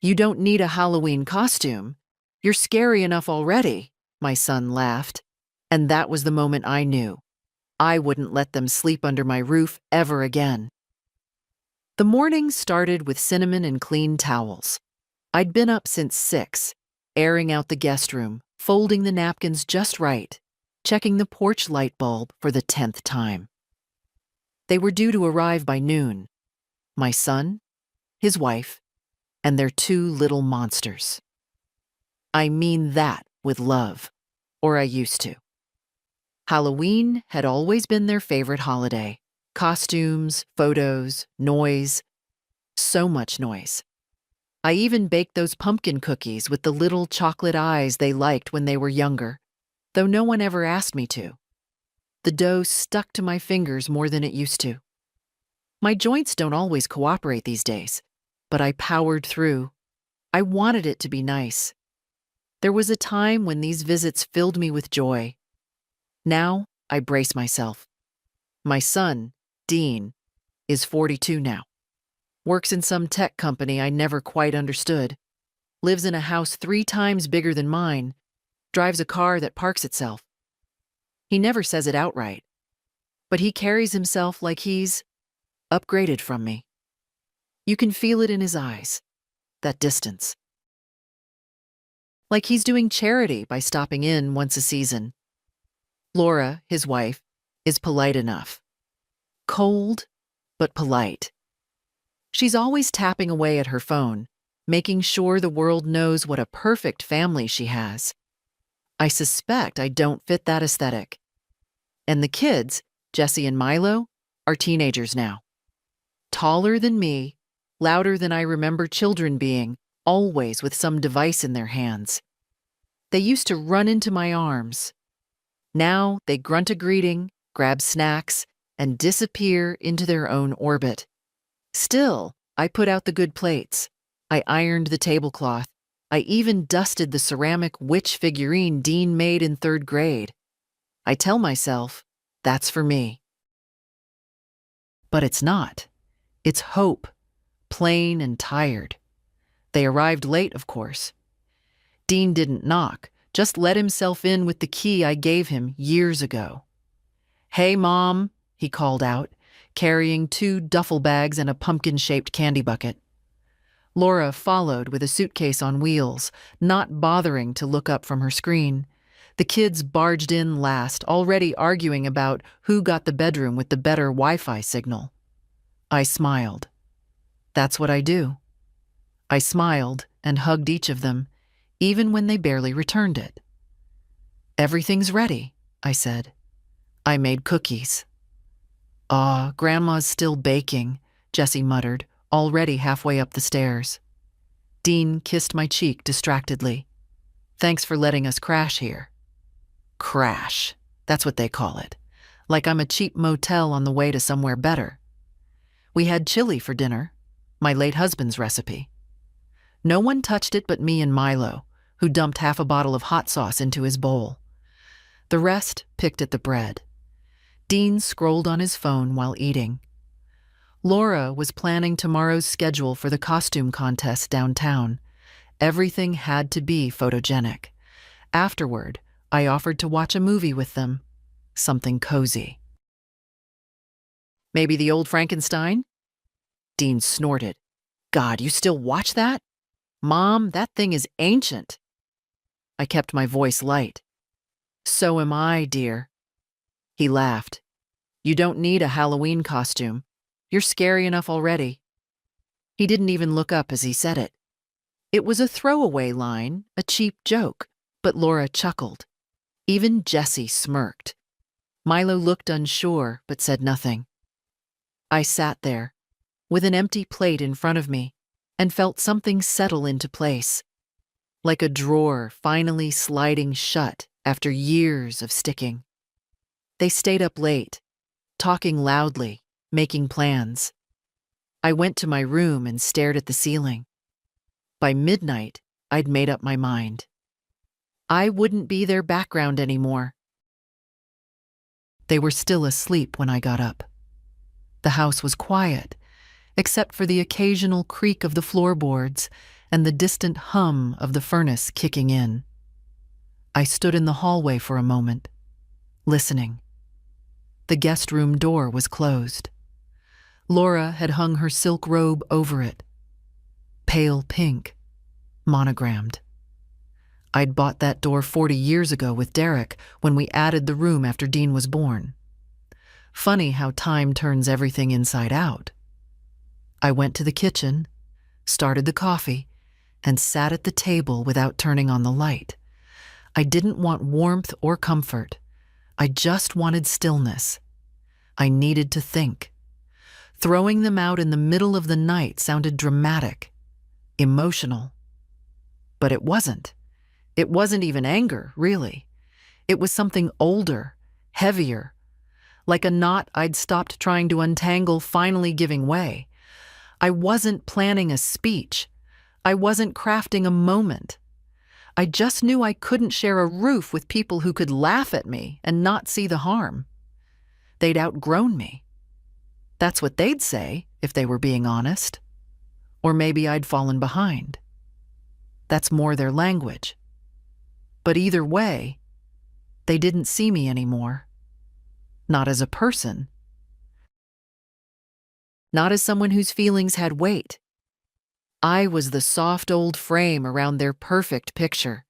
You don't need a Halloween costume. You're scary enough already, my son laughed. And that was the moment I knew. I wouldn't let them sleep under my roof ever again. The morning started with cinnamon and clean towels. I'd been up since 6, airing out the guest room, folding the napkins just right, checking the porch light bulb for the 10th time. They were due to arrive by noon. My son, his wife, and their 2 little monsters. I mean that with love, or I used to. Halloween had always been their favorite holiday. Costumes, photos, noise, so much noise. I even baked those pumpkin cookies with the little chocolate eyes they liked when they were younger, though no one ever asked me to. The dough stuck to my fingers more than it used to. My joints don't always cooperate these days, but I powered through. I wanted it to be nice. There was a time when these visits filled me with joy. Now, I brace myself. My son, Dean, is 42 now. Works in some tech company I never quite understood. Lives in a house 3 times bigger than mine. Drives a car that parks itself. He never says it outright, but he carries himself like he's upgraded from me. You can feel it in his eyes, that distance. Like he's doing charity by stopping in once a season. Laura, his wife, is polite enough. Cold, but polite. She's always tapping away at her phone, making sure the world knows what a perfect family she has. I suspect I don't fit that aesthetic. And the kids, Jesse and Milo, are teenagers now. Taller than me, louder than I remember children being, always with some device in their hands. They used to run into my arms. Now they grunt a greeting, grab snacks, and disappear into their own orbit. Still, I put out the good plates. I ironed the tablecloth. I even dusted the ceramic witch figurine Dean made in 3rd grade. I tell myself, that's for me. But it's not. It's Hope, plain and tired. They arrived late, of course. Dean didn't knock, just let himself in with the key I gave him years ago. "Hey, Mom," he called out, carrying 2 duffel bags and a pumpkin-shaped candy bucket. Laura followed with a suitcase on wheels, not bothering to look up from her screen. The kids barged in last, already arguing about who got the bedroom with the better Wi-Fi signal. I smiled. That's what I do. I smiled and hugged each of them, even when they barely returned it. "Everything's ready," I said. I made cookies. "Aw, Grandma's still baking," Jessie muttered, already halfway up the stairs. Dean kissed my cheek distractedly. "Thanks for letting us crash here." Crash, that's what they call it. Like I'm a cheap motel on the way to somewhere better. We had chili for dinner, my late husband's recipe. No one touched it but me and Milo, who dumped half a bottle of hot sauce into his bowl. The rest picked at the bread. Dean scrolled on his phone while eating. Laura was planning tomorrow's schedule for the costume contest downtown. Everything had to be photogenic. Afterward, I offered to watch a movie with them. Something cozy. "Maybe the old Frankenstein?" Dean snorted. "God, you still watch that? Mom, that thing is ancient." I kept my voice light. "So am I, dear." He laughed. "You don't need a Halloween costume. You're scary enough already." He didn't even look up as he said it. It was a throwaway line, a cheap joke, but Laura chuckled. Even Jessie smirked. Milo looked unsure, but said nothing. I sat there, with an empty plate in front of me, and felt something settle into place, like a drawer finally sliding shut after years of sticking. They stayed up late, talking loudly, making plans. I went to my room and stared at the ceiling. By midnight, I'd made up my mind. I wouldn't be their background anymore. They were still asleep when I got up. The house was quiet, except for the occasional creak of the floorboards and the distant hum of the furnace kicking in. I stood in the hallway for a moment, listening. The guest room door was closed. Laura had hung her silk robe over it, pale pink, monogrammed. I'd bought that door 40 years ago with Derek when we added the room after Dean was born. Funny how time turns everything inside out. I went to the kitchen, started the coffee, and sat at the table without turning on the light. I didn't want warmth or comfort. I just wanted stillness. I needed to think. Throwing them out in the middle of the night sounded dramatic, emotional. But it wasn't. It wasn't even anger, really. It was something older, heavier, like a knot I'd stopped trying to untangle finally giving way. I wasn't planning a speech. I wasn't crafting a moment. I just knew I couldn't share a roof with people who could laugh at me and not see the harm. They'd outgrown me. That's what they'd say if they were being honest. Or maybe I'd fallen behind. That's more their language. But either way, they didn't see me anymore. Not as a person. Not as someone whose feelings had weight. I was the soft old frame around their perfect picture.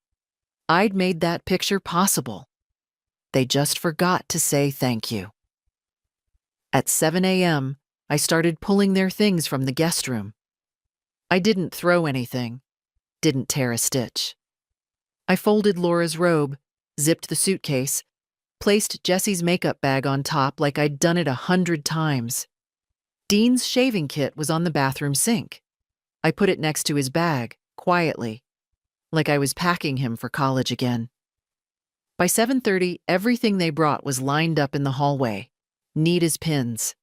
I'd made that picture possible. They just forgot to say thank you. At 7 a.m., I started pulling their things from the guest room. I didn't throw anything, didn't tear a stitch. I folded Laura's robe, zipped the suitcase, placed Jessie's makeup bag on top like I'd done it 100 times. Dean's shaving kit was on the bathroom sink. I put it next to his bag, quietly, like I was packing him for college again. By 7:30, everything they brought was lined up in the hallway, neat as pins.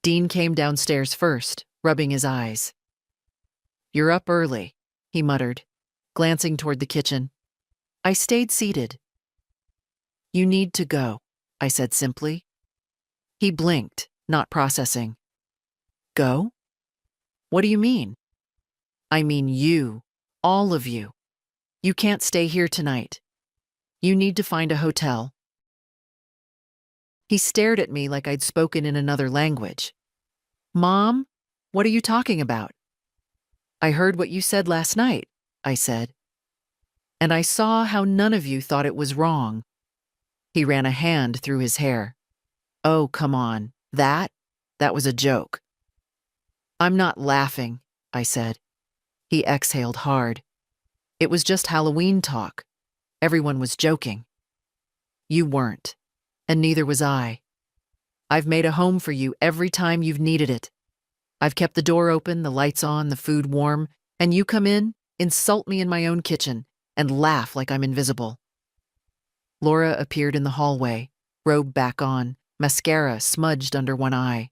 Dean came downstairs first, rubbing his eyes. "You're up early," he muttered, glancing toward the kitchen. I stayed seated. "You need to go," I said simply. He blinked, not processing. "Go? What do you mean?" "I mean you, all of you. You can't stay here tonight. You need to find a hotel." He stared at me like I'd spoken in another language. "Mom, what are you talking about?" "I heard what you said last night," I said. "And I saw how none of you thought it was wrong." He ran a hand through his hair. "Oh, come on. That was a joke." "I'm not laughing," I said. He exhaled hard. "It was just Halloween talk. Everyone was joking." "You weren't, and neither was I. I've made a home for you every time you've needed it. I've kept the door open, the lights on, the food warm, and you come in, insult me in my own kitchen, and laugh like I'm invisible." Laura appeared in the hallway, robe back on, mascara smudged under one eye.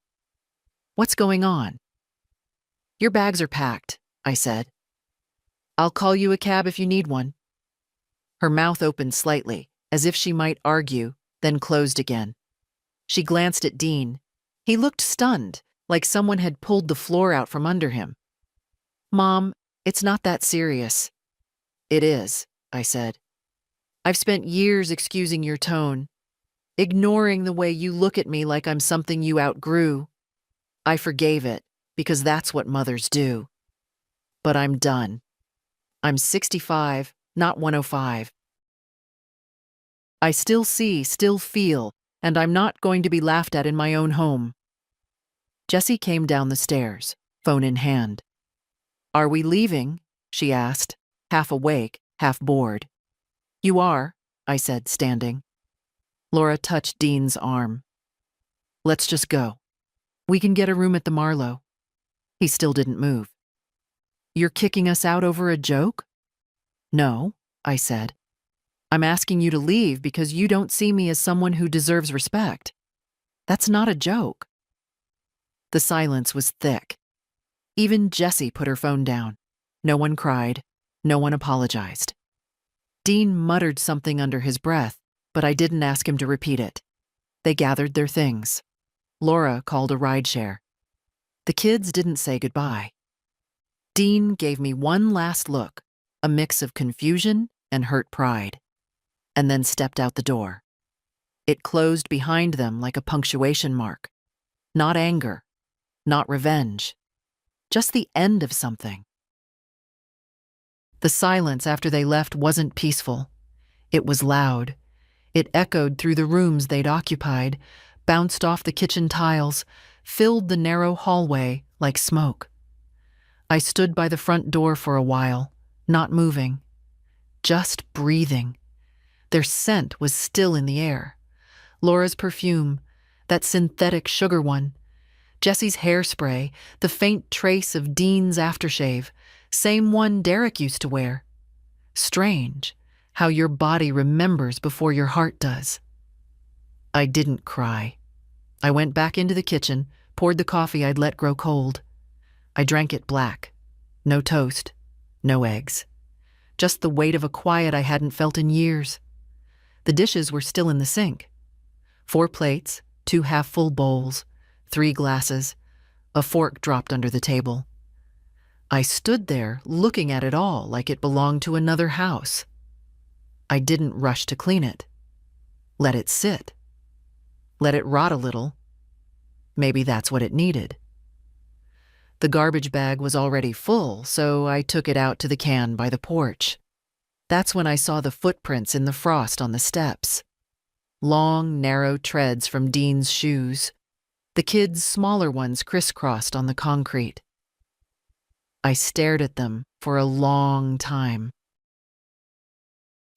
"What's going on?" "Your bags are packed," I said. "I'll call you a cab if you need one." Her mouth opened slightly, as if she might argue, then closed again. She glanced at Dean. He looked stunned, like someone had pulled the floor out from under him. "Mom, it's not that serious." "It is," I said. "I've spent years excusing your tone, ignoring the way you look at me like I'm something you outgrew. I forgave it, because that's what mothers do. But I'm done. I'm 65, not 105. I still see, still feel, and I'm not going to be laughed at in my own home." Jessie came down the stairs, phone in hand. "Are we leaving?" she asked, half awake, half bored. "You are," I said, standing. Laura touched Dean's arm. "Let's just go. We can get a room at the Marlowe." He still didn't move. "You're kicking us out over a joke?" "No," I said. "I'm asking you to leave because you don't see me as someone who deserves respect. That's not a joke." The silence was thick. Even Jessie put her phone down. No one cried. No one apologized. Dean muttered something under his breath, but I didn't ask him to repeat it. They gathered their things. Laura called a rideshare. The kids didn't say goodbye. Dean gave me one last look, a mix of confusion and hurt pride, and then stepped out the door. It closed behind them like a punctuation mark. Not anger, not revenge, just the end of something. The silence after they left wasn't peaceful. It was loud. It echoed through the rooms they'd occupied, bounced off the kitchen tiles, filled the narrow hallway like smoke. I stood by the front door for a while, not moving, just breathing. Their scent was still in the air. Laura's perfume, that synthetic sugar one, Jesse's hairspray, the faint trace of Dean's aftershave, same one Derek used to wear. Strange how your body remembers before your heart does. I didn't cry. I went back into the kitchen, poured the coffee I'd let grow cold. I drank it black. No toast, no eggs. Just the weight of a quiet I hadn't felt in years. The dishes were still in the sink. 4 plates, 2 half-full bowls, 3 glasses, a fork dropped under the table. I stood there looking at it all like it belonged to another house. I didn't rush to clean it. Let it sit. Let it rot a little. Maybe that's what it needed. The garbage bag was already full, so I took it out to the can by the porch. That's when I saw the footprints in the frost on the steps. Long, narrow treads from Dean's shoes. The kids' smaller ones crisscrossed on the concrete. I stared at them for a long time.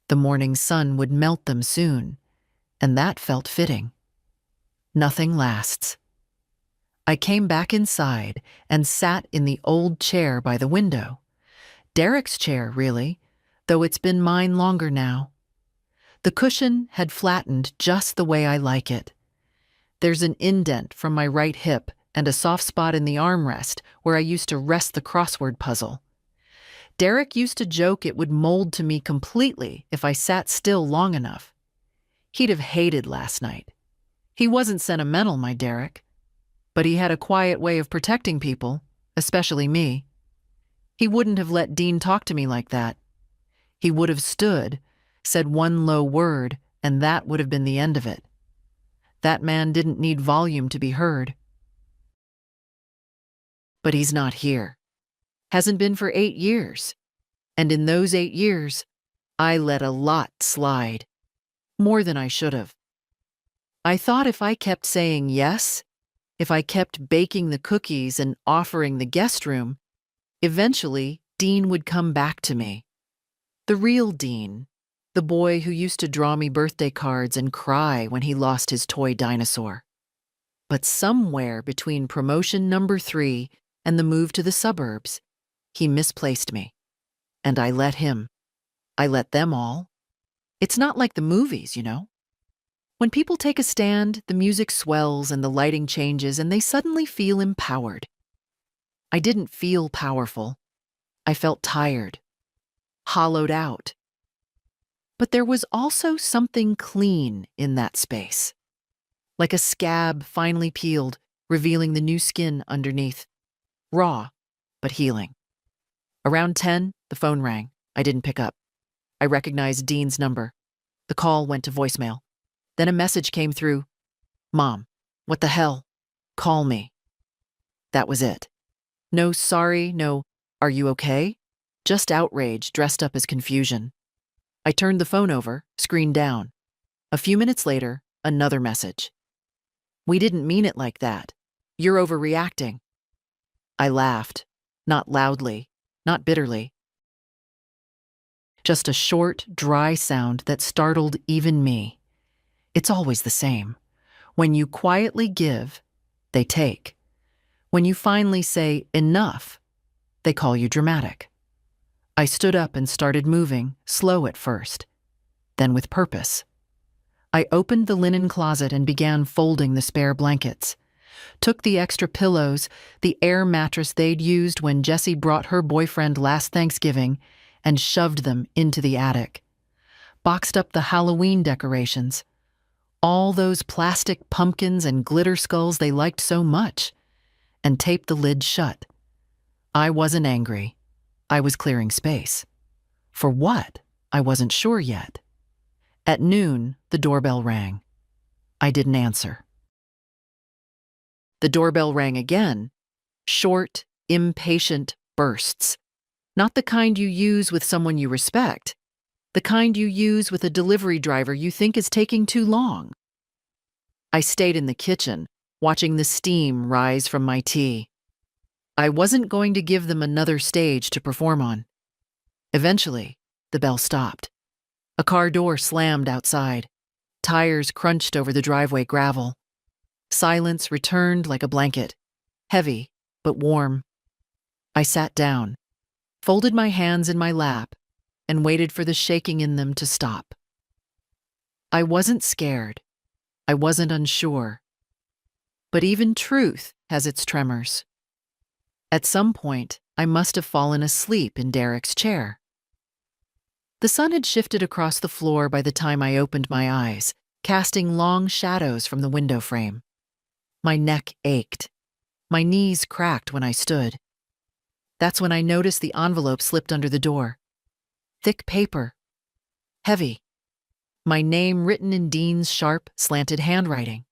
The morning sun would melt them soon, and that felt fitting. Nothing lasts. I came back inside and sat in the old chair by the window. Derek's chair, really, though it's been mine longer now. The cushion had flattened just the way I like it. There's an indent from my right hip and a soft spot in the armrest where I used to rest the crossword puzzle. Derek used to joke it would mold to me completely if I sat still long enough. He'd have hated last night. He wasn't sentimental, my Derek, but he had a quiet way of protecting people, especially me. He wouldn't have let Dean talk to me like that. He would have stood, said one low word, and that would have been the end of it. That man didn't need volume to be heard. But he's not here. Hasn't been for 8 years. And in those 8 years, I let a lot slide. More than I should have. I thought if I kept saying yes, if I kept baking the cookies and offering the guest room, eventually Dean would come back to me. The real Dean, the boy who used to draw me birthday cards and cry when he lost his toy dinosaur. But somewhere between promotion number 3 and the move to the suburbs, he misplaced me. And I let him. I let them all. It's not like the movies, you know. When people take a stand, the music swells and the lighting changes and they suddenly feel empowered. I didn't feel powerful. I felt tired, hollowed out. But there was also something clean in that space. Like a scab finely peeled, revealing the new skin underneath. Raw, but healing. Around 10, the phone rang. I didn't pick up. I recognized Dean's number. The call went to voicemail. Then a message came through. Mom, what the hell? Call me. That was it. No sorry, no, are you okay? Just outrage dressed up as confusion. I turned the phone over, screen down. A few minutes later, another message. We didn't mean it like that. You're overreacting. I laughed, not loudly, not bitterly. Just a short, dry sound that startled even me. It's always the same. When you quietly give, they take. When you finally say enough, they call you dramatic. I stood up and started moving, slow at first, then with purpose. I opened the linen closet and began folding the spare blankets. Took the extra pillows, the air mattress they'd used when Jessie brought her boyfriend last Thanksgiving, and shoved them into the attic. Boxed up the Halloween decorations. All those plastic pumpkins and glitter skulls they liked so much, and taped the lid shut. I wasn't angry. I was clearing space. For what? I wasn't sure yet. At noon, the doorbell rang. I didn't answer. The doorbell rang again. Short, impatient bursts. Not the kind you use with someone you respect. The kind you use with a delivery driver you think is taking too long. I stayed in the kitchen, watching the steam rise from my tea. I wasn't going to give them another stage to perform on. Eventually, the bell stopped. A car door slammed outside. Tires crunched over the driveway gravel. Silence returned like a blanket, heavy but warm. I sat down, folded my hands in my lap, and waited for the shaking in them to stop. I wasn't scared. I wasn't unsure. But even truth has its tremors. At some point, I must have fallen asleep in Derek's chair. The sun had shifted across the floor by the time I opened my eyes, casting long shadows from the window frame. My neck ached. My knees cracked when I stood. That's when I noticed the envelope slipped under the door. Thick paper. Heavy. My name written in Dean's sharp, slanted handwriting.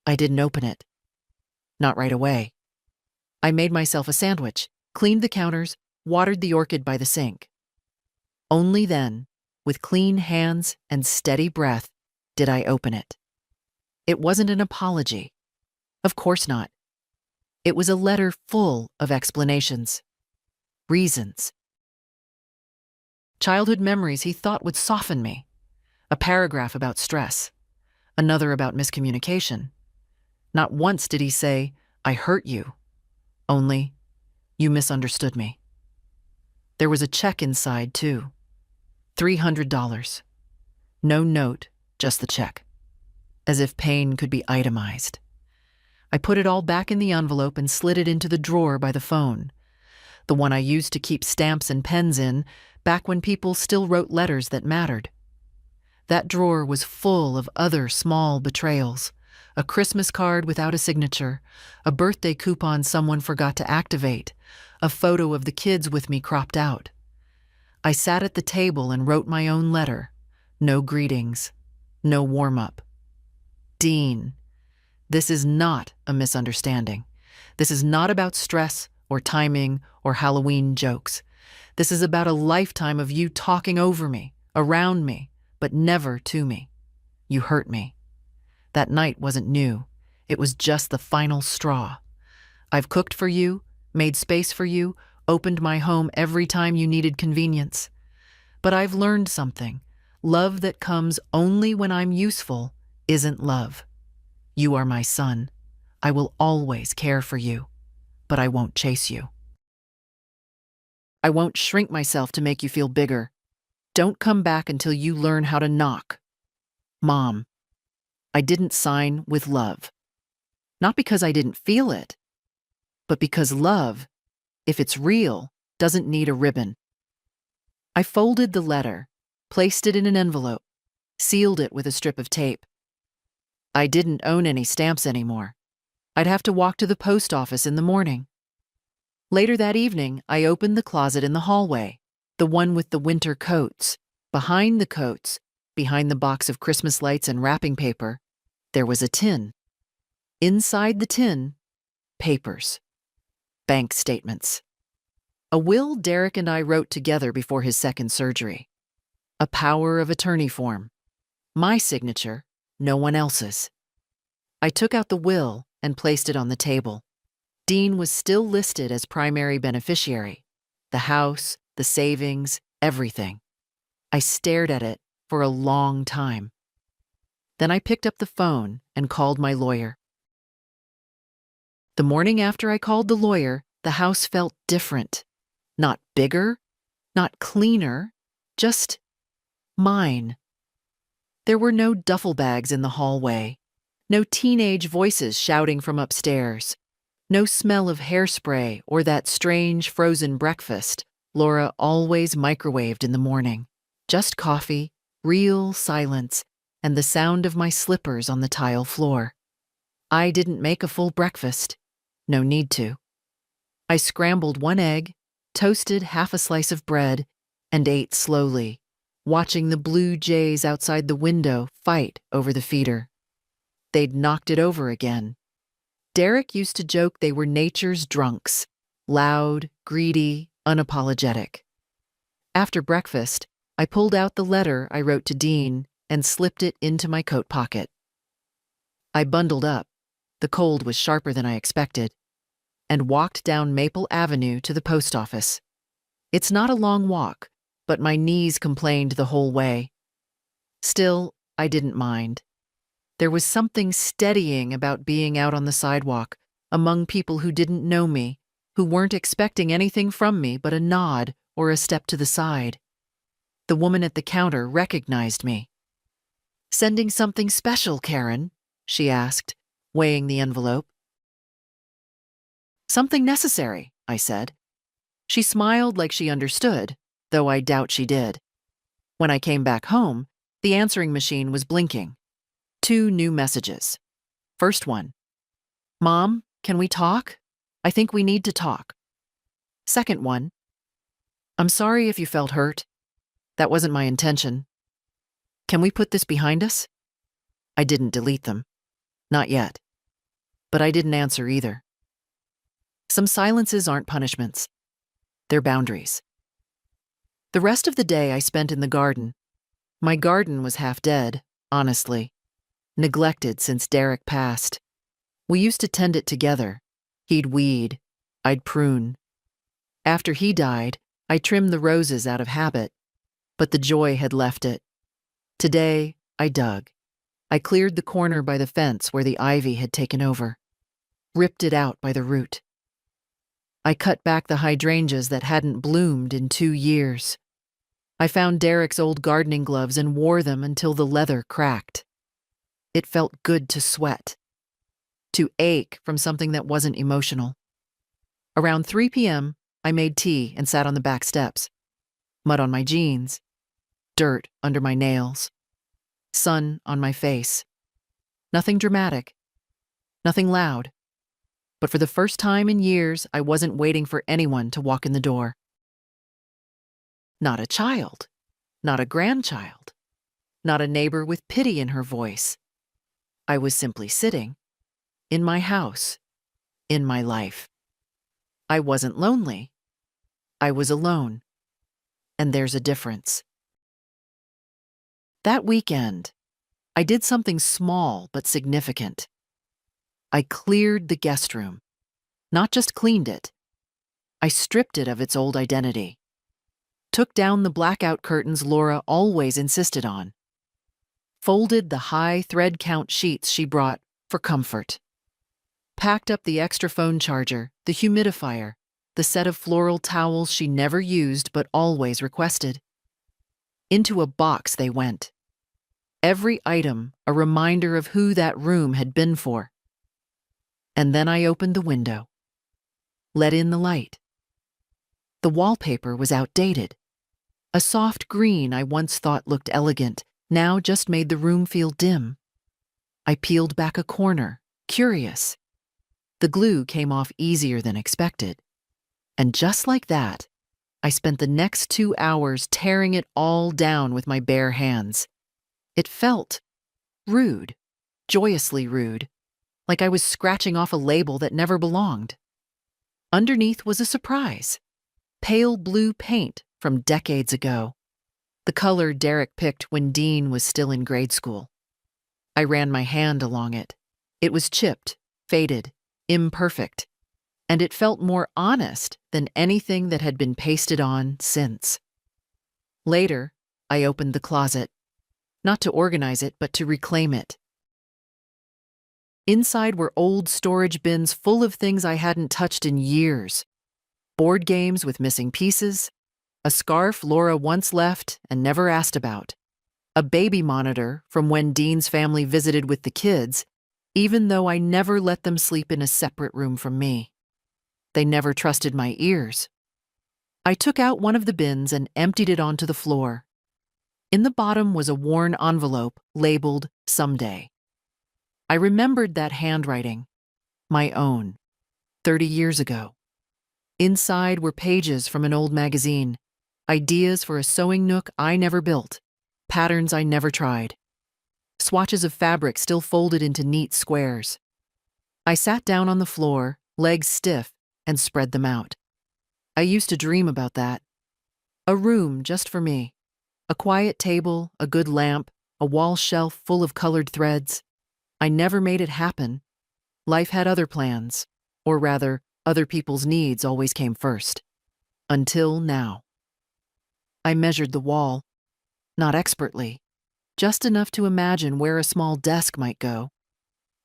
I didn't open it. Not right away. I made myself a sandwich, cleaned the counters, watered the orchid by the sink. Only then, with clean hands and steady breath, did I open it. It wasn't an apology. Of course not. It was a letter full of explanations, reasons. Childhood memories he thought would soften me. A paragraph about stress, another about miscommunication. Not once did he say, "I hurt you." Only, "You misunderstood me." There was a check inside, too. $300. No note, just the check. As if pain could be itemized. I put it all back in the envelope and slid it into the drawer by the phone. The one I used to keep stamps and pens in, back when people still wrote letters that mattered. That drawer was full of other small betrayals. A Christmas card without a signature, a birthday coupon someone forgot to activate, a photo of the kids with me cropped out. I sat at the table and wrote my own letter. No greetings. No warm-up. Dean, this is not a misunderstanding. This is not about stress or timing or Halloween jokes. This is about a lifetime of you talking over me, around me, but never to me. You hurt me. That night wasn't new. It was just the final straw. I've cooked for you, made space for you, opened my home every time you needed convenience. But I've learned something. Love that comes only when I'm useful isn't love. You are my son. I will always care for you, but I won't chase you. I won't shrink myself to make you feel bigger. Don't come back until you learn how to knock. Mom, I didn't sign with love. Not because I didn't feel it, but because love, if it's real, doesn't need a ribbon. I folded the letter, placed it in an envelope, sealed it with a strip of tape. I didn't own any stamps anymore. I'd have to walk to the post office in the morning. Later that evening, I opened the closet in the hallway, the one with the winter coats. Behind the coats, behind the box of Christmas lights and wrapping paper, there was a tin. Inside the tin, papers. Bank statements. A will Derek and I wrote together before his second surgery. A power of attorney form. My signature, no one else's. I took out the will and placed it on the table. Dean was still listed as primary beneficiary. The house, the savings, everything. I stared at it for a long time. Then I picked up the phone and called my lawyer. The morning after I called the lawyer, the house felt different. Not bigger, not cleaner, just mine. There were no duffel bags in the hallway, no teenage voices shouting from upstairs, no smell of hairspray or that strange frozen breakfast Laura always microwaved in the morning. Just coffee, real silence, and the sound of my slippers on the tile floor. I didn't make a full breakfast. No need to. I scrambled one egg, toasted half a slice of bread, and ate slowly, watching the blue jays outside the window fight over the feeder. They'd knocked it over again. Derek used to joke they were nature's drunks, loud, greedy, unapologetic. After breakfast, I pulled out the letter I wrote to Dean and slipped it into my coat pocket. I bundled up, the cold was sharper than I expected, and walked down Maple Avenue to the post office. It's not a long walk, but my knees complained the whole way. Still, I didn't mind. There was something steadying about being out on the sidewalk, among people who didn't know me, who weren't expecting anything from me but a nod or a step to the side. The woman at the counter recognized me. "Sending something special, Karen?" she asked, weighing the envelope. "Something necessary," I said. She smiled like she understood, though I doubt she did. When I came back home, the answering machine was blinking. 2 new messages. First one: "Mom, can we talk? I think we need to talk." Second one: "I'm sorry if you felt hurt. That wasn't my intention. Can we put this behind us?" I didn't delete them. Not yet. But I didn't answer either. Some silences aren't punishments. They're boundaries. The rest of the day I spent in the garden. My garden was half dead, honestly. Neglected since Derek passed. We used to tend it together. He'd weed. I'd prune. After he died, I trimmed the roses out of habit, but the joy had left it. Today, I dug. I cleared the corner by the fence where the ivy had taken over. Ripped it out by the root. I cut back the hydrangeas that hadn't bloomed in 2 years. I found Derek's old gardening gloves and wore them until the leather cracked. It felt good to sweat, to ache from something that wasn't emotional. Around 3 p.m., I made tea and sat on the back steps. Mud on my jeans, dirt under my nails, sun on my face. Nothing dramatic, nothing loud. But for the first time in years, I wasn't waiting for anyone to walk in the door. Not a child, not a grandchild, not a neighbor with pity in her voice. I was simply sitting, in my house, in my life. I wasn't lonely. I was alone. And there's a difference. That weekend, I did something small but significant. I cleared the guest room. Not just cleaned it. I stripped it of its old identity. Took down the blackout curtains Laura always insisted on. Folded the high thread count sheets she brought for comfort. Packed up the extra phone charger, the humidifier, the set of floral towels she never used but always requested. Into a box they went. Every item a reminder of who that room had been for. And then I opened the window. Let in the light. The wallpaper was outdated. A soft green I once thought looked elegant now just made the room feel dim. I peeled back a corner, curious. The glue came off easier than expected. And just like that, I spent the next 2 hours tearing it all down with my bare hands. It felt rude, joyously rude, like I was scratching off a label that never belonged. Underneath was a surprise. Pale blue paint from decades ago. The color Derek picked when Dean was still in grade school. I ran my hand along it. It was chipped, faded, imperfect, and it felt more honest than anything that had been pasted on since. Later, I opened the closet, not to organize it, but to reclaim it. Inside were old storage bins full of things I hadn't touched in years. Board games with missing pieces, a scarf Laura once left and never asked about, a baby monitor from when Dean's family visited with the kids, even though I never let them sleep in a separate room from me. They never trusted my ears. I took out one of the bins and emptied it onto the floor. In the bottom was a worn envelope labeled "Someday." I remembered that handwriting, my own, 30 years ago. Inside were pages from an old magazine, ideas for a sewing nook I never built, patterns I never tried, swatches of fabric still folded into neat squares. I sat down on the floor, legs stiff, and spread them out. I used to dream about that. A room just for me. A quiet table, a good lamp, a wall shelf full of colored threads. I never made it happen. Life had other plans, or rather, other people's needs always came first. Until now. I measured the wall, not expertly, just enough to imagine where a small desk might go.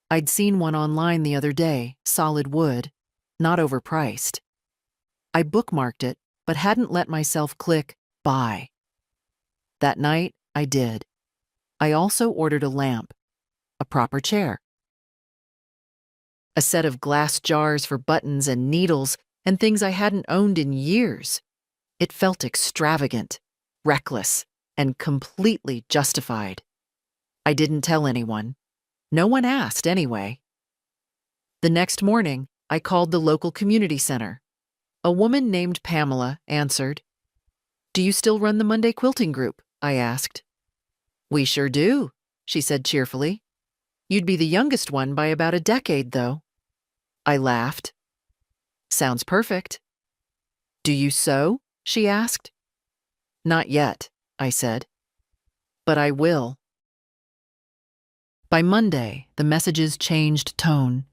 I'd seen one online the other day, solid wood, not overpriced. I bookmarked it, but hadn't let myself click buy. That night, I did. I also ordered a lamp, a proper chair, a set of glass jars for buttons and needles and things I hadn't owned in years. It felt extravagant, reckless, and completely justified. I didn't tell anyone. No one asked anyway. The next morning, I called the local community center. A woman named Pamela answered. "Do you still run the Monday quilting group?" I asked. "We sure do," she said cheerfully. "You'd be the youngest one by about a decade, though." I laughed. "Sounds perfect." "Do you sew?" she asked. "Not yet," I said. "But I will." By Monday, the messages changed tone.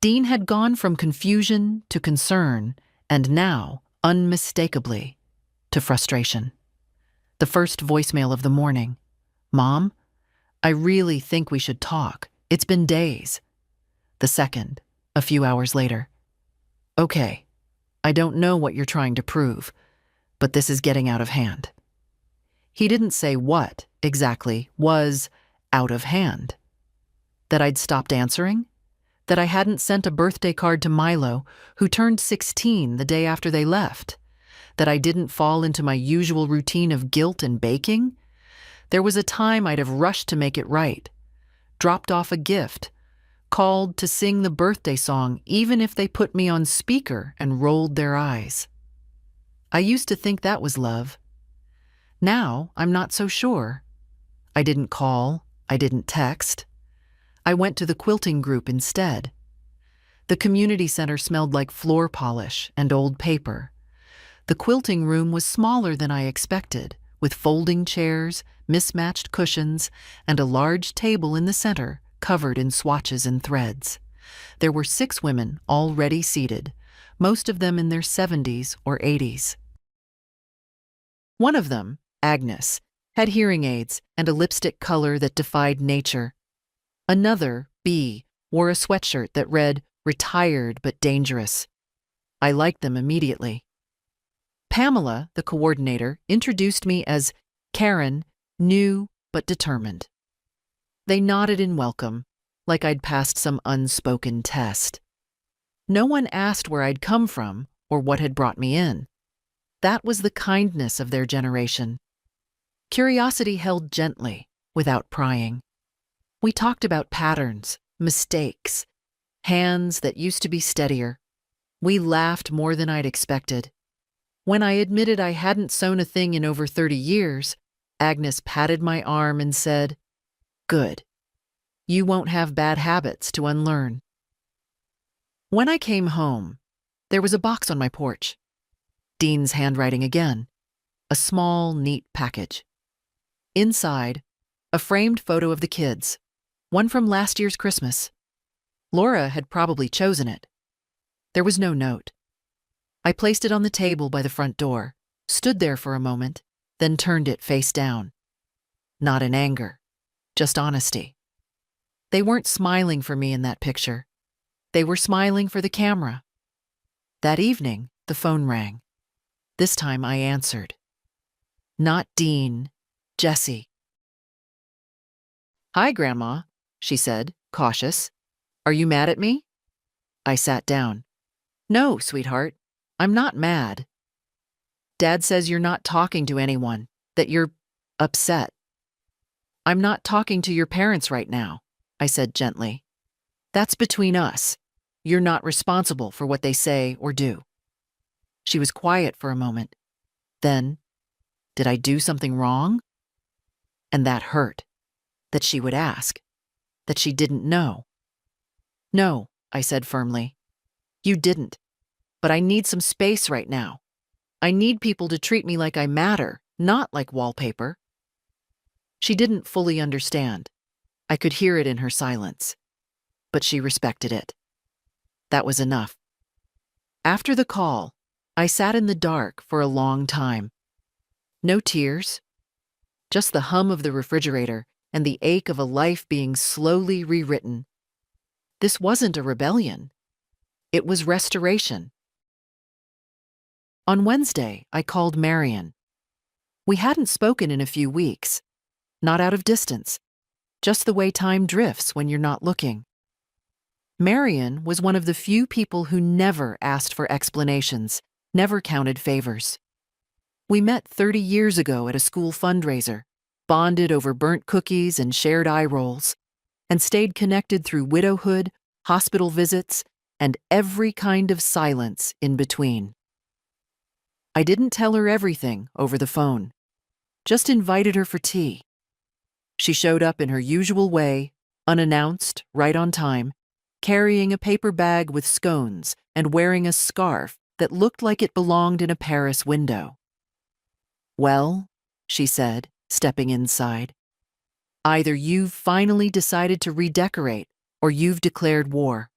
Dean had gone from confusion to concern, and now, unmistakably, to frustration. The first voicemail of the morning. "Mom, I really think we should talk. It's been days." The second, a few hours later. "Okay, I don't know what you're trying to prove, but this is getting out of hand." He didn't say what, exactly, was out of hand. That I'd stopped answering? That I hadn't sent a birthday card to Milo, who turned 16 the day after they left? That I didn't fall into my usual routine of guilt and baking? There was a time I'd have rushed to make it right, dropped off a gift, called to sing the birthday song even if they put me on speaker and rolled their eyes. I used to think that was love. Now I'm not so sure. I didn't call, I didn't text. I went to the quilting group instead. The community center smelled like floor polish and old paper. The quilting room was smaller than I expected, with folding chairs, mismatched cushions, and a large table in the center covered in swatches and threads. There were 6 women already seated, most of them in their 70s or 80s. One of them, Agnes, had hearing aids and a lipstick color that defied nature. Another, B, wore a sweatshirt that read, "Retired but dangerous." I liked them immediately. Pamela, the coordinator, introduced me as Karen, new but determined. They nodded in welcome, like I'd passed some unspoken test. No one asked where I'd come from or what had brought me in. That was the kindness of their generation. Curiosity held gently, without prying. We talked about patterns, mistakes, hands that used to be steadier. We laughed more than I'd expected. When I admitted I hadn't sewn a thing in over 30 years, Agnes patted my arm and said, "Good. You won't have bad habits to unlearn." When I came home, there was a box on my porch. Dean's handwriting again. A small, neat package. Inside, a framed photo of the kids, one from last year's Christmas. Laura had probably chosen it. There was no note. I placed it on the table by the front door, stood there for a moment, then turned it face down. Not in anger, just honesty. They weren't smiling for me in that picture. They were smiling for the camera. That evening, the phone rang. This time I answered. Not Dean, Jessie. "Hi, Grandma," she said, cautious. "Are you mad at me?" I sat down. "No, sweetheart, I'm not mad. Dad says you're not talking to anyone, that you're upset." "I'm not talking to your parents right now," I said gently. "That's between us. You're not responsible for what they say or do." She was quiet for a moment. Then, did I do something wrong? And that hurt, that she would ask, that she didn't know. No, I said firmly. You didn't. But I need some space right now. I need people to treat me like I matter, not like wallpaper. She didn't fully understand. I could hear it in her silence. But she respected it. That was enough. After the call, I sat in the dark for a long time. No tears, just the hum of the refrigerator and the ache of a life being slowly rewritten. This wasn't a rebellion. It was restoration. On Wednesday, I called Marion. We hadn't spoken in a few weeks. Not out of distance, just the way time drifts when you're not looking. Marion was one of the few people who never asked for explanations, never counted favors. We met 30 years ago at a school fundraiser, bonded over burnt cookies and shared eye rolls, and stayed connected through widowhood, hospital visits, and every kind of silence in between. I didn't tell her everything over the phone, just invited her for tea. She showed up in her usual way, unannounced, right on time, carrying a paper bag with scones and wearing a scarf that looked like it belonged in a Paris window. Well, she said, stepping inside, either you've finally decided to redecorate or you've declared war.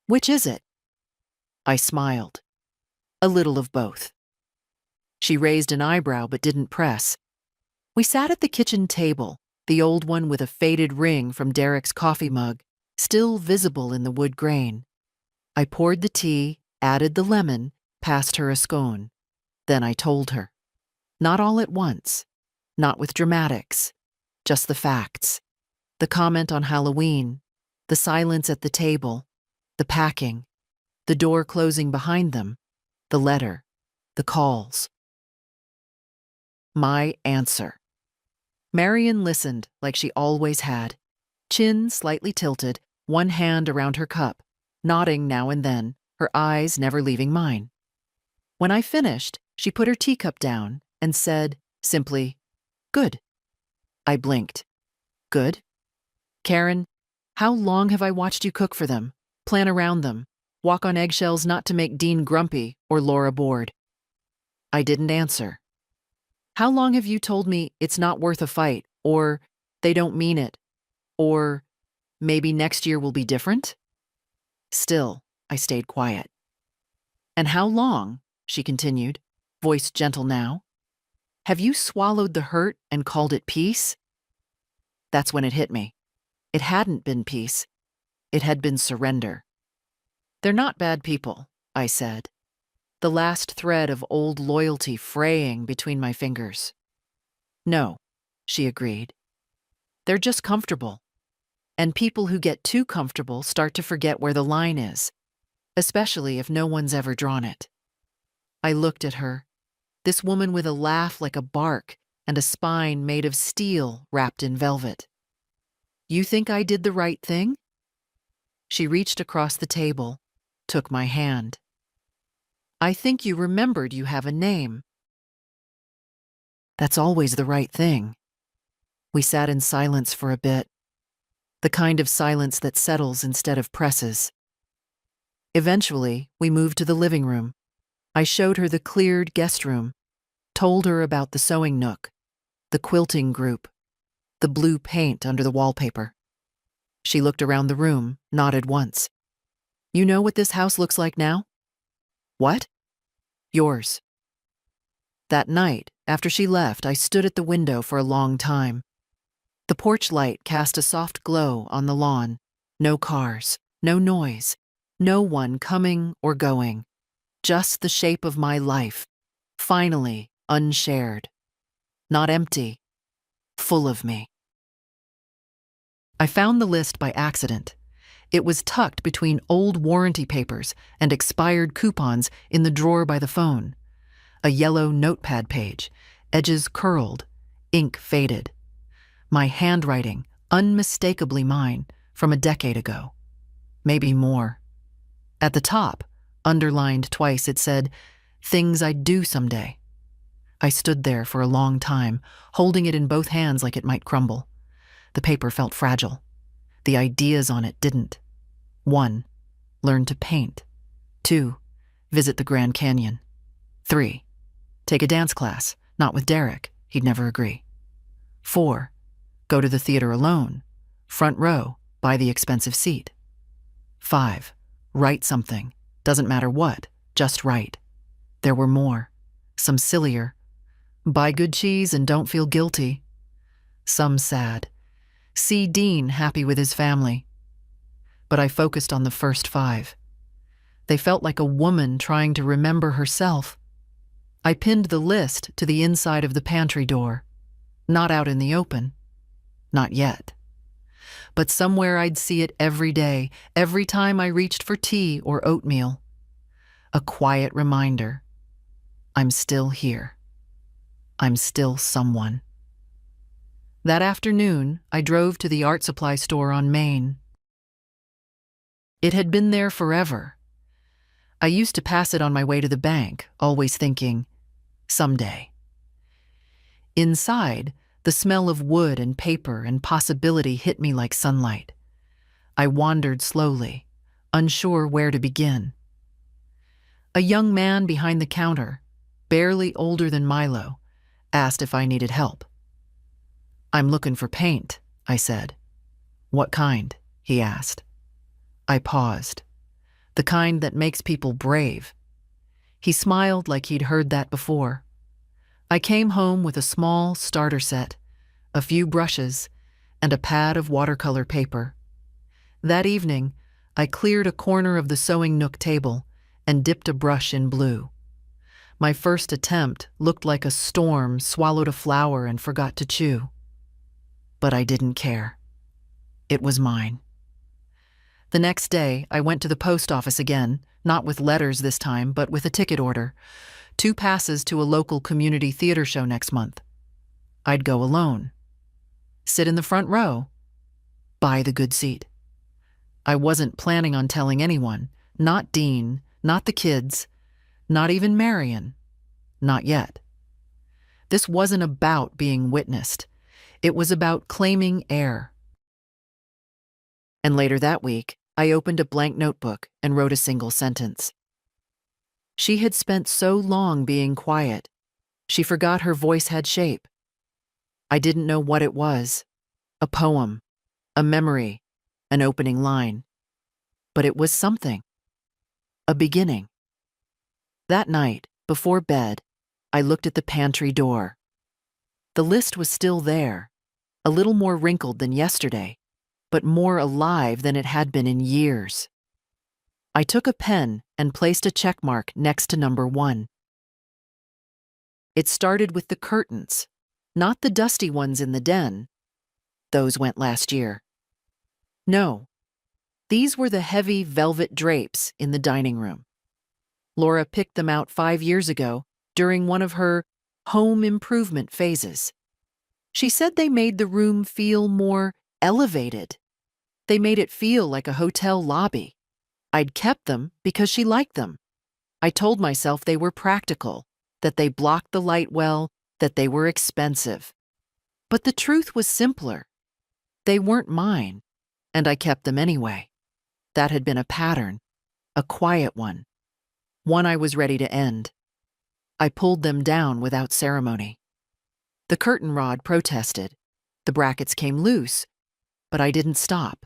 Which is it? I smiled. A little of both. She raised an eyebrow but didn't press. We sat at the kitchen table, the old one with a faded ring from Derek's coffee mug, still visible in the wood grain. I poured the tea, added the lemon, passed her a scone. Then I told her. Not all at once, not with dramatics, just the facts. The comment on Halloween, the silence at the table, the packing, the door closing behind them, the letter, the calls. My answer. Marion listened like she always had, chin slightly tilted, one hand around her cup, nodding now and then, her eyes never leaving mine. When I finished, she put her teacup down and said, simply, "Good." I blinked. Good? Karen, how long have I watched you cook for them, plan around them, walk on eggshells not to make Dean grumpy or Laura bored? I didn't answer. How long have you told me it's not worth a fight, or they don't mean it, or maybe next year will be different? Still, I stayed quiet. And how long, she continued, voice gentle now, have you swallowed the hurt and called it peace? That's when it hit me. It hadn't been peace. It had been surrender. They're not bad people, I said, the last thread of old loyalty fraying between my fingers. No, she agreed. They're just comfortable. And people who get too comfortable start to forget where the line is, especially if no one's ever drawn it. I looked at her, this woman with a laugh like a bark and a spine made of steel wrapped in velvet. You think I did the right thing? She reached across the table, took my hand. I think you remembered you have a name. That's always the right thing. We sat in silence for a bit, the kind of silence that settles instead of presses. Eventually, we moved to the living room. I showed her the cleared guest room, told her about the sewing nook, the quilting group, the blue paint under the wallpaper. She looked around the room, nodded once. You know what this house looks like now? What? Yours. That night, after she left, I stood at the window for a long time. The porch light cast a soft glow on the lawn. No cars, no noise, no one coming or going. Just the shape of my life, finally unshared. Not empty, full of me. I found the list by accident. It was tucked between old warranty papers and expired coupons in the drawer by the phone. A yellow notepad page, edges curled, ink faded. My handwriting, unmistakably mine, from a decade ago. Maybe more. At the top, underlined twice, it said, things I'd do someday. I stood there for a long time, holding it in both hands like it might crumble. The paper felt fragile. The ideas on it didn't. 1. Learn to paint. 2. Visit the Grand Canyon. 3. Take a dance class, not with Derek, he'd never agree. 4. Go to the theater alone, front row, buy the expensive seat. 5. Write something, doesn't matter what, just write. There were more, some sillier. Buy good cheese and don't feel guilty. Some sad. See Dean happy with his family. But I focused on the first 5. They felt like a woman trying to remember herself. I pinned the list to the inside of the pantry door. Not out in the open. Not yet. But somewhere I'd see it every day, every time I reached for tea or oatmeal. A quiet reminder. I'm still here. I'm still someone. That afternoon, I drove to the art supply store on Main. It had been there forever. I used to pass it on my way to the bank, always thinking, someday. Inside, the smell of wood and paper and possibility hit me like sunlight. I wandered slowly, unsure where to begin. A young man behind the counter, barely older than Milo, asked if I needed help. I'm looking for paint, I said. What kind? He asked. I paused. The kind that makes people brave. He smiled like he'd heard that before. I came home with a small starter set, a few brushes, and a pad of watercolor paper. That evening, I cleared a corner of the sewing nook table and dipped a brush in blue. My first attempt looked like a storm swallowed a flower and forgot to chew. But I didn't care. It was mine. The next day, I went to the post office again, not with letters this time, but with a ticket order. 2 passes to a local community theater show next month. I'd go alone. Sit in the front row. Buy the good seat. I wasn't planning on telling anyone, not Dean, not the kids, not even Marion. Not yet. This wasn't about being witnessed. It was about claiming air. And later that week, I opened a blank notebook and wrote a single sentence. She had spent so long being quiet, she forgot her voice had shape. I didn't know what it was, a poem, a memory, an opening line. But it was something, a beginning. That night, before bed, I looked at the pantry door. The list was still there, a little more wrinkled than yesterday, but more alive than it had been in years. I took a pen and placed a check mark next to number 1. It started with the curtains, not the dusty ones in the den. Those went last year. No, these were the heavy velvet drapes in the dining room. Laura picked them out 5 years ago during one of her home improvement phases. She said they made the room feel more elevated. They made it feel like a hotel lobby. I'd kept them because she liked them. I told myself they were practical, that they blocked the light well, that they were expensive. But the truth was simpler. They weren't mine, and I kept them anyway. That had been a pattern, a quiet one I was ready to end. I pulled them down without ceremony. The curtain rod protested. The brackets came loose, but I didn't stop.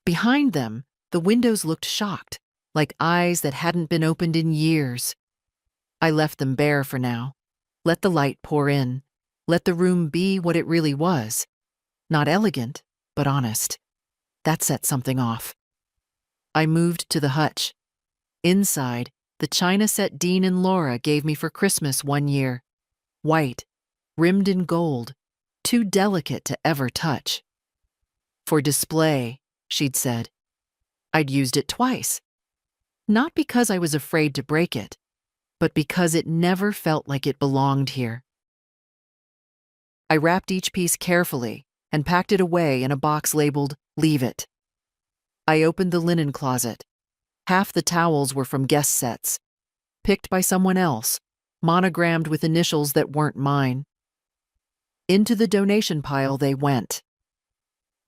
Behind them, the windows looked shocked, like eyes that hadn't been opened in years. I left them bare for now. Let the light pour in. Let the room be what it really was. Not elegant, but honest. That set something off. I moved to the hutch. Inside, the china set Dean and Laura gave me for Christmas one year. White, rimmed in gold, too delicate to ever touch. For display, she'd said. I'd used it twice. Not because I was afraid to break it, but because it never felt like it belonged here. I wrapped each piece carefully and packed it away in a box labeled, "Leave it." I opened the linen closet. Half the towels were from guest sets. picked by someone else, monogrammed with initials that weren't mine. Into the donation pile they went.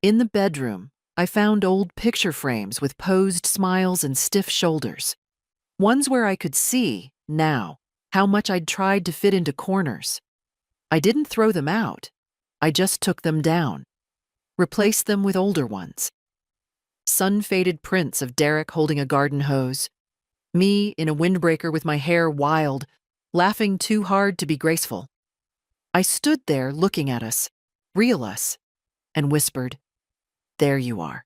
In the bedroom, I found old picture frames with posed smiles and stiff shoulders. Ones where I could see, now, how much I'd tried to fit into corners. I didn't throw them out. I just took them down, replaced them with older ones. Sun-faded prints of Derek holding a garden hose, me in a windbreaker with my hair wild, laughing too hard to be graceful. I stood there looking at us, real us, and whispered, "There you are."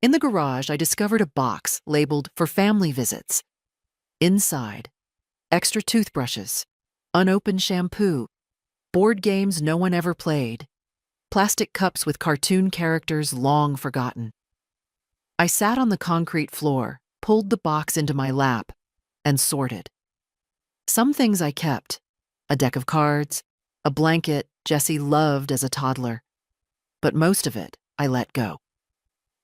In the garage, I discovered a box labeled for family visits. Inside, extra toothbrushes, unopened shampoo, board games no one ever played, plastic cups with cartoon characters long forgotten. I sat on the concrete floor, pulled the box into my lap, and sorted. Some things I kept, a deck of cards, a blanket Jessie loved as a toddler, but most of it I let go.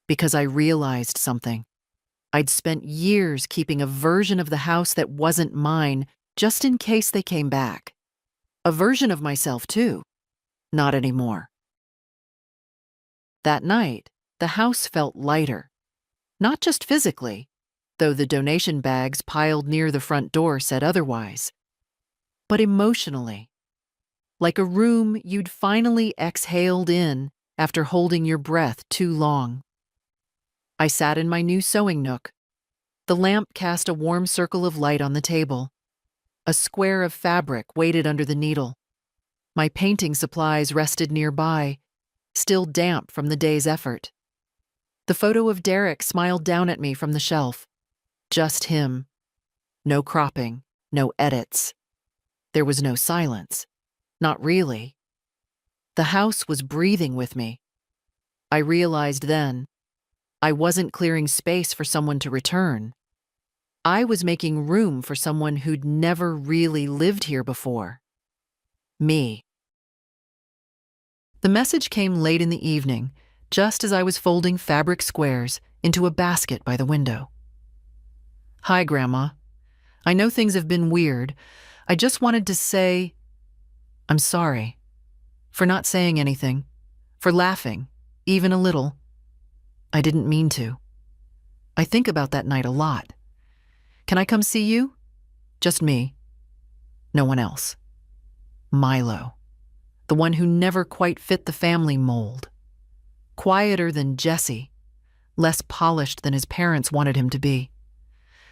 Because I realized something. I'd spent years keeping a version of the house that wasn't mine just in case they came back. A version of myself, too. Not anymore. That night, the house felt lighter. Not just physically, though the donation bags piled near the front door said otherwise, but emotionally. Like a room you'd finally exhaled in after holding your breath too long. I sat in my new sewing nook. The lamp cast a warm circle of light on the table. A square of fabric waited under the needle. My painting supplies rested nearby, still damp from the day's effort. The photo of Derek smiled down at me from the shelf. Just him. No cropping, no edits. There was no silence. Not really. The house was breathing with me. I realized then, I wasn't clearing space for someone to return. I was making room for someone who'd never really lived here before. Me. The message came late in the evening, just as I was folding fabric squares into a basket by the window. "Hi, Grandma. I know things have been weird. I just wanted to say, I'm sorry. For not saying anything. For laughing, even a little. I didn't mean to. I think about that night a lot. Can I come see you? Just me. No one else. Milo. The one who never quite fit the family mold. Quieter than Jesse. Less polished than his parents wanted him to be.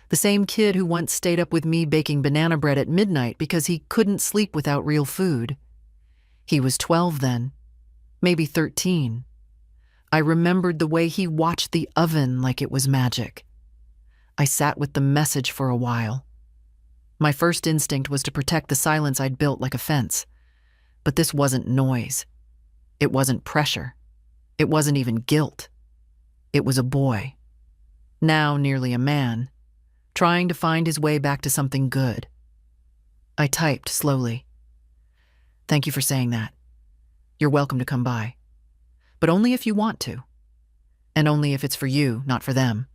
The same kid who once stayed up with me baking banana bread at midnight because he couldn't sleep without real food. He was 12 then. Maybe 13. I remembered the way he watched the oven like it was magic. I sat with the message for a while. My first instinct was to protect the silence I'd built like a fence. But this wasn't noise. It wasn't pressure. It wasn't even guilt. It was a boy, now nearly a man, trying to find his way back to something good. I typed slowly. "Thank you for saying that. You're welcome to come by. But only if you want to. And only if it's for you, not for them."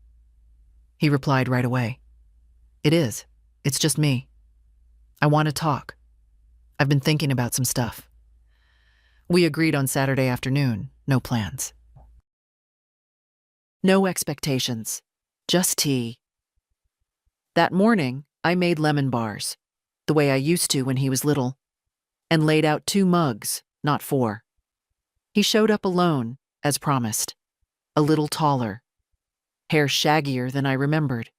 He replied right away. "It is. It's just me. I want to talk. I've been thinking about some stuff." We agreed on Saturday afternoon. No plans. No expectations. Just tea. That morning, I made lemon bars, the way I used to when he was little, and laid out 2 mugs, not 4. He showed up alone, as promised. A little taller. Hair shaggier than I remembered.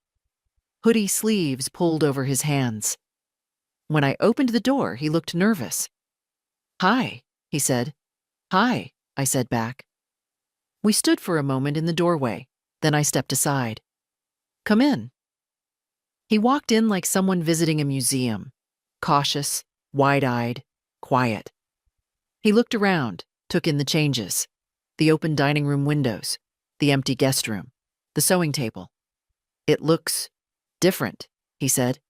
Hoodie sleeves pulled over his hands. When I opened the door, he looked nervous. "Hi," he said. "Hi," I said back. We stood for a moment in the doorway, then I stepped aside. "Come in." He walked in like someone visiting a museum, cautious, wide-eyed, quiet. He looked around, took in the changes, the open dining room windows, the empty guest room, the sewing table. "It looks different," he said.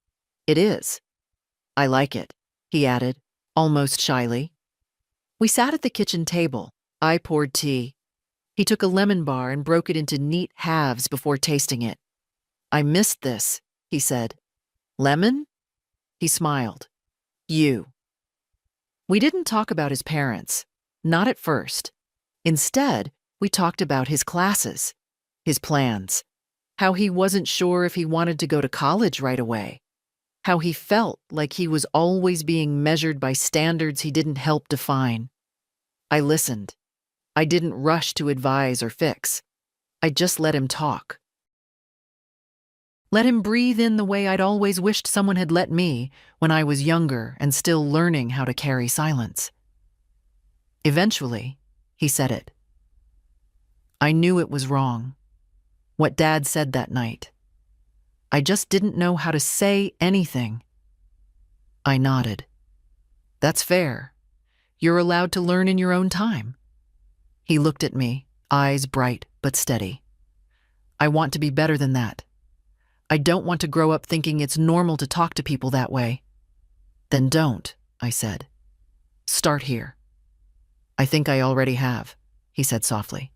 "It is. I like it," he added, almost shyly. We sat at the kitchen table. I poured tea. He took a lemon bar and broke it into neat halves before tasting it. "I missed this," he said. Lemon? He smiled. You. We didn't talk about his parents. Not at first. Instead, we talked about his classes, his plans, how he wasn't sure if he wanted to go to college right away, how he felt like he was always being measured by standards he didn't help define. I listened. I didn't rush to advise or fix. I just let him talk. Let him breathe in the way I'd always wished someone had let me when I was younger and still learning how to carry silence. Eventually, he said it. I knew it was wrong, what Dad said that night. I just didn't know how to say anything. I nodded. That's fair. You're allowed to learn in your own time. He looked at me, eyes bright but steady. I want to be better than that. I don't want to grow up thinking it's normal to talk to people that way. Then don't, I said. Start here. I think I already have, he said softly.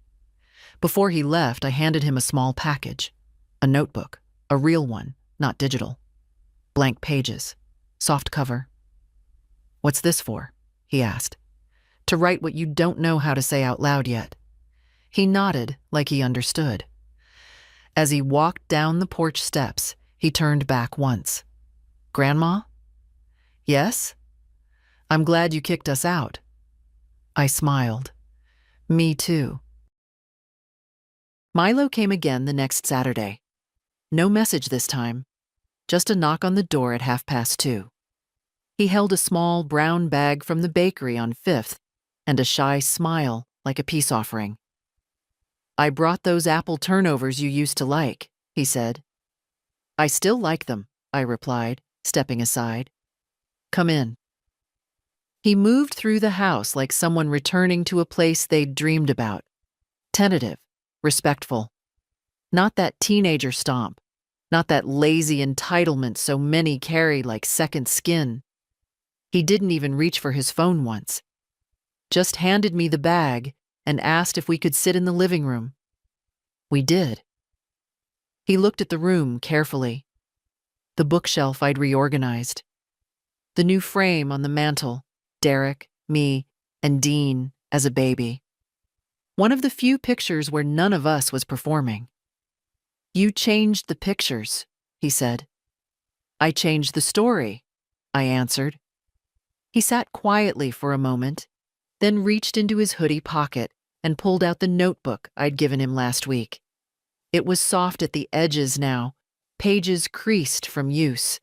Before he left, I handed him a small package, a notebook, a real one, not digital. Blank pages, soft cover. What's this for? He asked. To write what you don't know how to say out loud yet. He nodded like he understood. As he walked down the porch steps, he turned back once. Grandma? Yes? I'm glad you kicked us out. I smiled. Me too. Milo came again the next Saturday. No message this time, just a knock on the door at 2:30. He held a small brown bag from the bakery on 5th and a shy smile like a peace offering. I brought those apple turnovers you used to like, he said. I still like them, I replied, stepping aside. Come in. He moved through the house like someone returning to a place they'd dreamed about. Tentative, respectful. Not that teenager stomp, not that lazy entitlement so many carry like second skin. He didn't even reach for his phone once. Just handed me the bag and asked if we could sit in the living room. We did. He looked at the room carefully. The bookshelf I'd reorganized. The new frame on the mantel, Derek, me, and Dean as a baby. One of the few pictures where none of us was performing. You changed the pictures, he said. I changed the story, I answered. He sat quietly for a moment, then reached into his hoodie pocket and pulled out the notebook I'd given him last week. It was soft at the edges now, pages creased from use.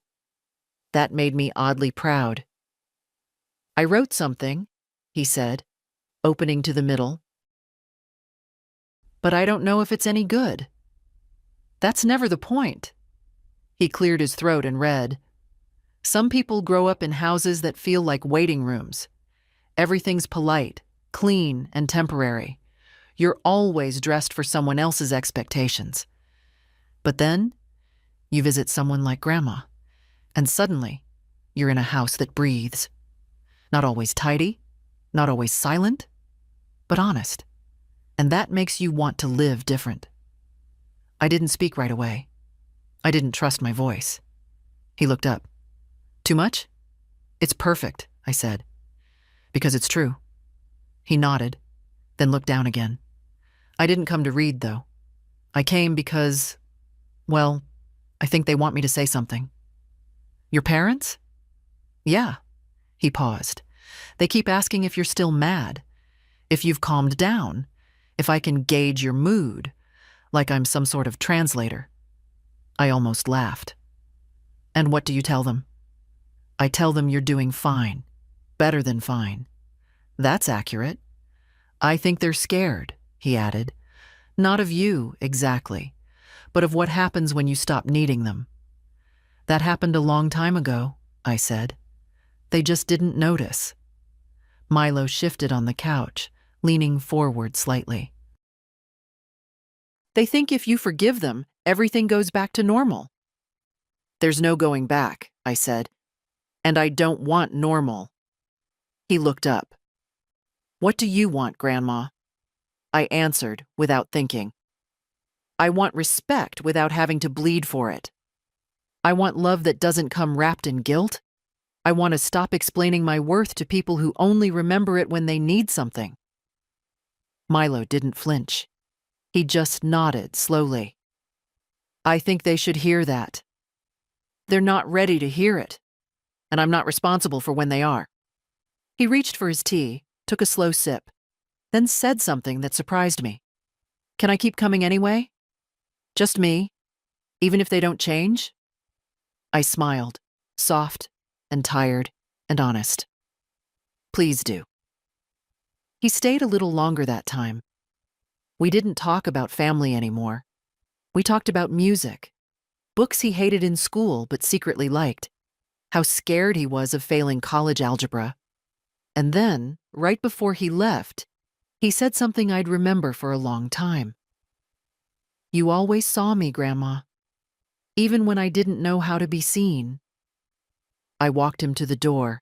That made me oddly proud. I wrote something, he said, opening to the middle. But I don't know if it's any good. That's never the point. He cleared his throat and read. Some people grow up in houses that feel like waiting rooms. Everything's polite, clean, and temporary. You're always dressed for someone else's expectations. But then, you visit someone like Grandma, and suddenly, you're in a house that breathes. Not always tidy, not always silent, but honest. And that makes you want to live different. I didn't speak right away. I didn't trust my voice. He looked up. Too much? It's perfect, I said. Because it's true. He nodded, then looked down again. I didn't come to read, though. I came because, well, I think they want me to say something. Your parents? Yeah. He paused. They keep asking if you're still mad, if you've calmed down, if I can gauge your mood, like I'm some sort of translator. I almost laughed. And what do you tell them? I tell them you're doing fine, better than fine. That's accurate. I think they're scared, he added. Not of you, exactly, but of what happens when you stop needing them. That happened a long time ago, I said. They just didn't notice. Milo shifted on the couch, leaning forward slightly. They think if you forgive them, everything goes back to normal. There's no going back, I said. And I don't want normal. He looked up. What do you want, Grandma? I answered without thinking. I want respect without having to bleed for it. I want love that doesn't come wrapped in guilt. I want to stop explaining my worth to people who only remember it when they need something. Milo didn't flinch. He just nodded slowly. I think they should hear that. They're not ready to hear it, and I'm not responsible for when they are. He reached for his tea, took a slow sip, then said something that surprised me. Can I keep coming anyway? Just me, even if they don't change? I smiled, soft and tired and honest. Please do. He stayed a little longer that time. We didn't talk about family anymore. We talked about music, books he hated in school but secretly liked, how scared he was of failing college algebra. And then, right before he left, he said something I'd remember for a long time. You always saw me, Grandma, even when I didn't know how to be seen. I walked him to the door,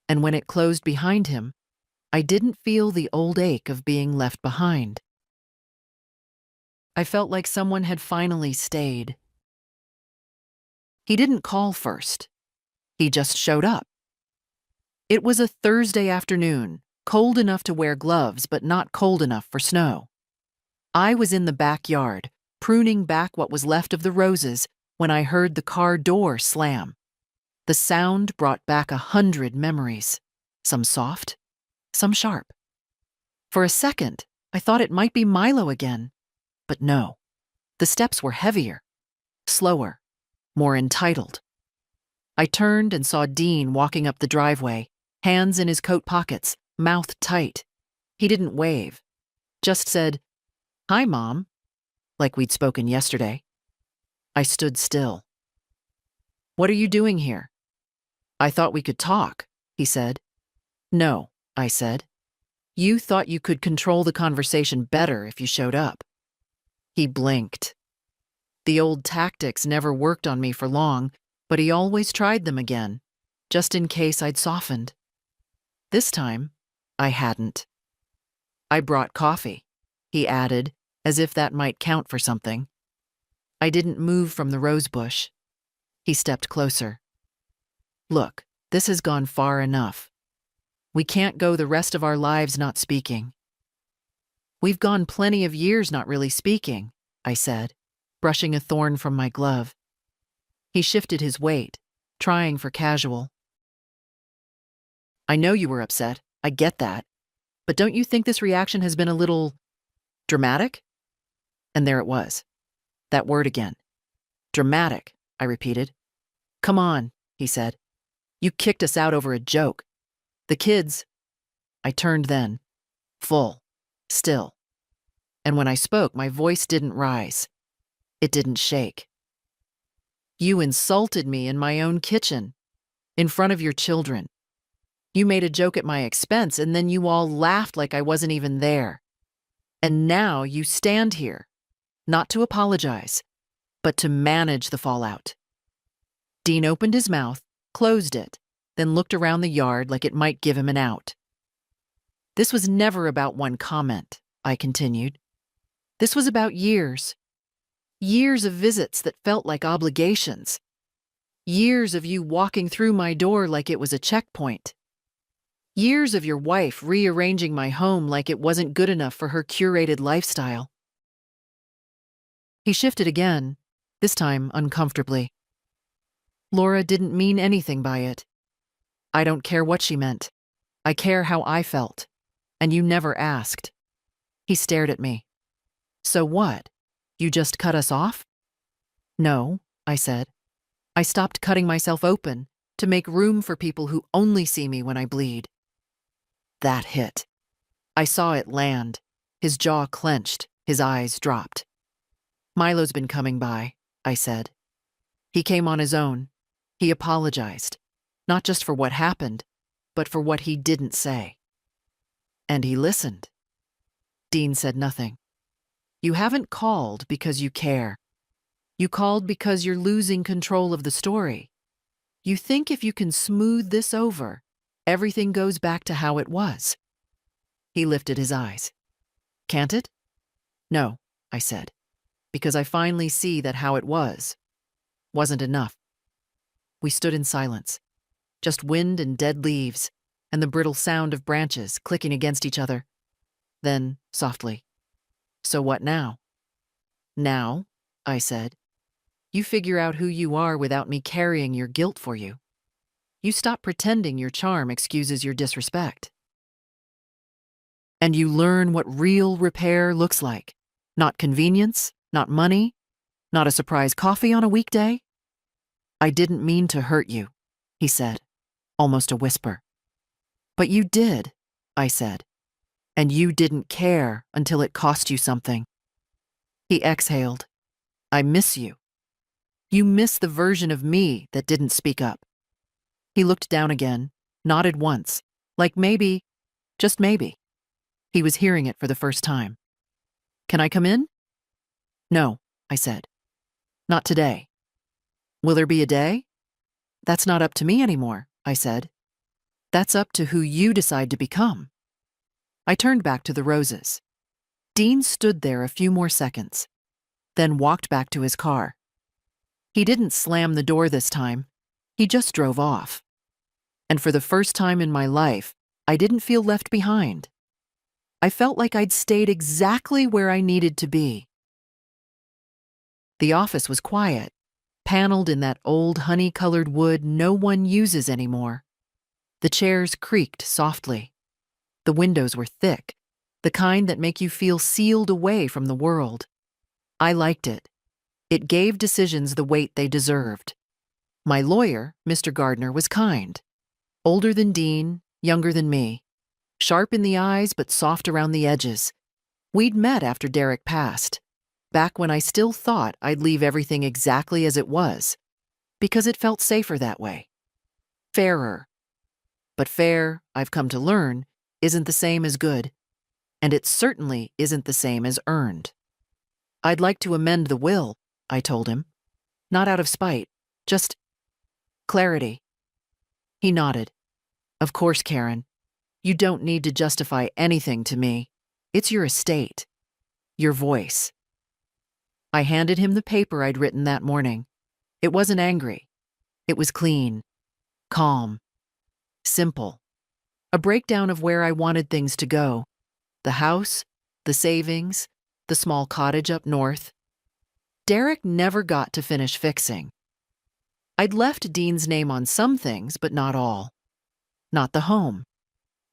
and when it closed behind him, I didn't feel the old ache of being left behind. I felt like someone had finally stayed. He didn't call first. He just showed up. It was a Thursday afternoon, cold enough to wear gloves, but not cold enough for snow. I was in the backyard, pruning back what was left of the roses, when I heard the car door slam. The sound brought back 100 memories, some soft, some sharp. For a second, I thought it might be Milo again, but no. The steps were heavier, slower, more entitled. I turned and saw Dean walking up the driveway, hands in his coat pockets, mouth tight. He didn't wave, just said, "Hi, Mom," like we'd spoken yesterday. I stood still. "What are you doing here?" "I thought we could talk," he said. "No," I said. "You thought you could control the conversation better if you showed up." He blinked. The old tactics never worked on me for long, but he always tried them again, just in case I'd softened. This time, I hadn't. "I brought coffee," he added, as if that might count for something. I didn't move from the rose bush. He stepped closer. "Look, this has gone far enough. We can't go the rest of our lives not speaking." "We've gone plenty of years not really speaking," I said, brushing a thorn from my glove. He shifted his weight, trying for casual. "I know you were upset, I get that. But don't you think this reaction has been a little dramatic?" And there it was. That word again. "Dramatic," I repeated. "Come on," he said. "You kicked us out over a joke. The kids—" I turned then, full, still. And when I spoke, my voice didn't rise. It didn't shake. "You insulted me in my own kitchen, in front of your children. You made a joke at my expense, and then you all laughed like I wasn't even there. And now you stand here, not to apologize, but to manage the fallout." Dean opened his mouth, closed it, then looked around the yard like it might give him an out. "This was never about one comment," I continued. "This was about years. Years of visits that felt like obligations. Years of you walking through my door like it was a checkpoint. Years of your wife rearranging my home like it wasn't good enough for her curated lifestyle." He shifted again, this time uncomfortably. "Laura didn't mean anything by it. I don't care what she meant. I care how I felt. And you never asked." He stared at me. "So what? You just cut us off?" "No," I said. "I stopped cutting myself open to make room for people who only see me when I bleed." That hit. I saw it land. His jaw clenched, his eyes dropped. "Milo's been coming by," I said. "He came on his own. He apologized, not just for what happened, but for what he didn't say. And he listened." Dean said nothing. "You haven't called because you care. You called because you're losing control of the story. You think if you can smooth this over, everything goes back to how it was." He lifted his eyes. "Can't it?" "No," I said, "because I finally see that how it was wasn't enough." We stood in silence, just wind and dead leaves, and the brittle sound of branches clicking against each other. Then, softly, "So what now?" "Now," I said, "you figure out who you are without me carrying your guilt for you. You stop pretending your charm excuses your disrespect. And you learn what real repair looks like. Not convenience, not money, not a surprise coffee on a weekday." "I didn't mean to hurt you," he said, almost a whisper. "But you did," I said, "and you didn't care until it cost you something." He exhaled. "I miss you. You miss the version of me that didn't speak up." He looked down again, nodded once, like maybe, just maybe. He was hearing it for the first time. "Can I come in?" "No," I said. "Not today." "Will there be a day?" "That's not up to me anymore," I said. "That's up to who you decide to become." I turned back to the roses. Dean stood there a few more seconds, then walked back to his car. He didn't slam the door this time. He just drove off. And for the first time in my life, I didn't feel left behind. I felt like I'd stayed exactly where I needed to be. The office was quiet, paneled in that old honey-colored wood no one uses anymore. The chairs creaked softly. The windows were thick, the kind that make you feel sealed away from the world. I liked it. It gave decisions the weight they deserved. My lawyer, Mr. Gardner, was kind. Older than Dean, younger than me. Sharp in the eyes but soft around the edges. We'd met after Derek passed, back when I still thought I'd leave everything exactly as it was, because it felt safer that way. Fairer. But fair, I've come to learn, isn't the same as good, and it certainly isn't the same as earned. "I'd like to amend the will," I told him. "Not out of spite, just clarity." He nodded. "Of course, Karen. You don't need to justify anything to me. It's your estate. Your voice." I handed him the paper I'd written that morning. It wasn't angry. It was clean, calm, simple. A breakdown of where I wanted things to go. The house, the savings, the small cottage up north. Derek never got to finish fixing. I'd left Dean's name on some things, but not all. Not the home.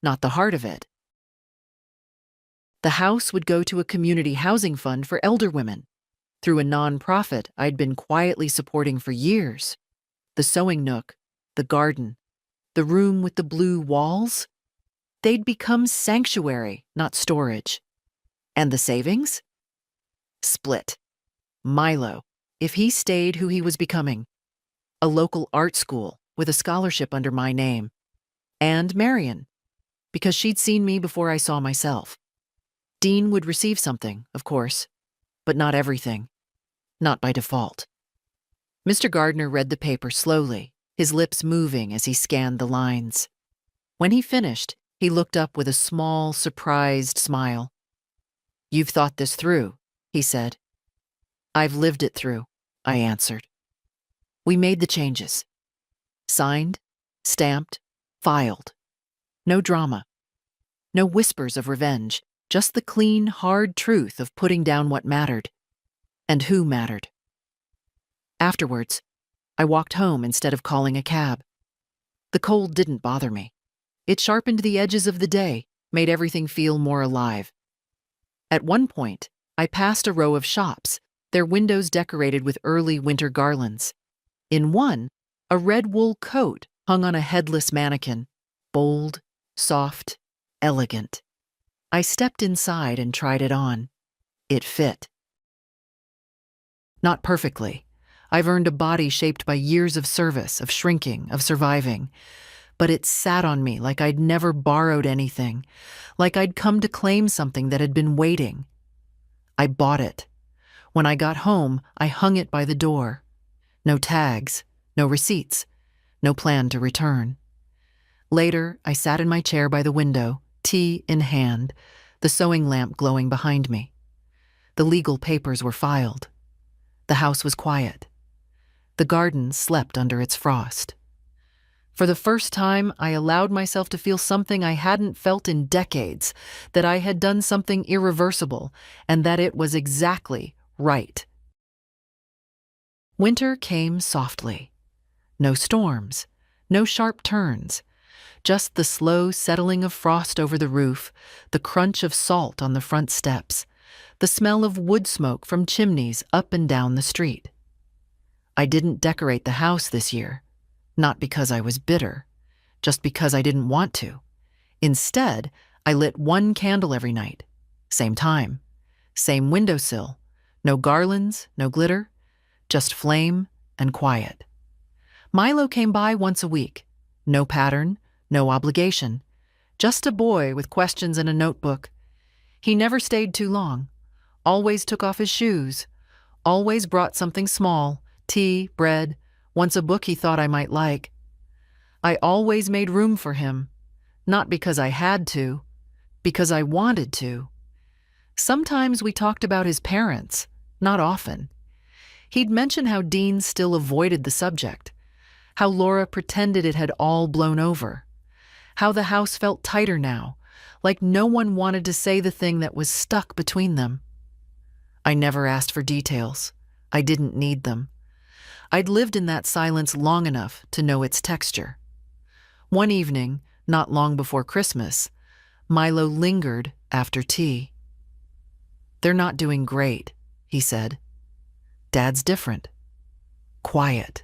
Not the heart of it. The house would go to a community housing fund for elder women, through a nonprofit I'd been quietly supporting for years. The sewing nook, the garden, the room with the blue walls, they'd become sanctuary, not storage. And the savings? Split. Milo, if he stayed who he was becoming. A local art school with a scholarship under my name. And Marion, because she'd seen me before I saw myself. Dean would receive something, of course, but not everything. Not by default. Mr. Gardner read the paper slowly, his lips moving as he scanned the lines. When he finished, he looked up with a small, surprised smile. "You've thought this through," he said. "I've lived it through," I answered. We made the changes. Signed, stamped, filed. No drama. No whispers of revenge, just the clean, hard truth of putting down what mattered. And who mattered. Afterwards, I walked home instead of calling a cab. The cold didn't bother me. It sharpened the edges of the day, made everything feel more alive. At one point, I passed a row of shops, their windows decorated with early winter garlands. In one, a red wool coat hung on a headless mannequin, bold, soft, elegant. I stepped inside and tried it on. It fit. Not perfectly. I've earned a body shaped by years of service, of shrinking, of surviving. But it sat on me like I'd never borrowed anything, like I'd come to claim something that had been waiting. I bought it. When I got home, I hung it by the door. No tags, no receipts, no plan to return. Later, I sat in my chair by the window, tea in hand, the sewing lamp glowing behind me. The legal papers were filed. The house was quiet. The garden slept under its frost. For the first time, I allowed myself to feel something I hadn't felt in decades, that I had done something irreversible, and that it was exactly right. Winter came softly. No storms, no sharp turns, just the slow settling of frost over the roof, the crunch of salt on the front steps, the smell of wood smoke from chimneys up and down the street. I didn't decorate the house this year, not because I was bitter, just because I didn't want to. Instead, I lit one candle every night, same time, same windowsill, no garlands, no glitter, just flame and quiet. Milo came by once a week, no pattern, no obligation, just a boy with questions and a notebook. He never stayed too long, always took off his shoes, always brought something small, tea, bread, once a book he thought I might like. I always made room for him, not because I had to, because I wanted to. Sometimes we talked about his parents, not often. He'd mention how Dean still avoided the subject, how Laura pretended it had all blown over, how the house felt tighter now, like no one wanted to say the thing that was stuck between them. I never asked for details. I didn't need them. I'd lived in that silence long enough to know its texture. One evening, not long before Christmas, Milo lingered after tea. "They're not doing great," he said. "Dad's different. Quiet.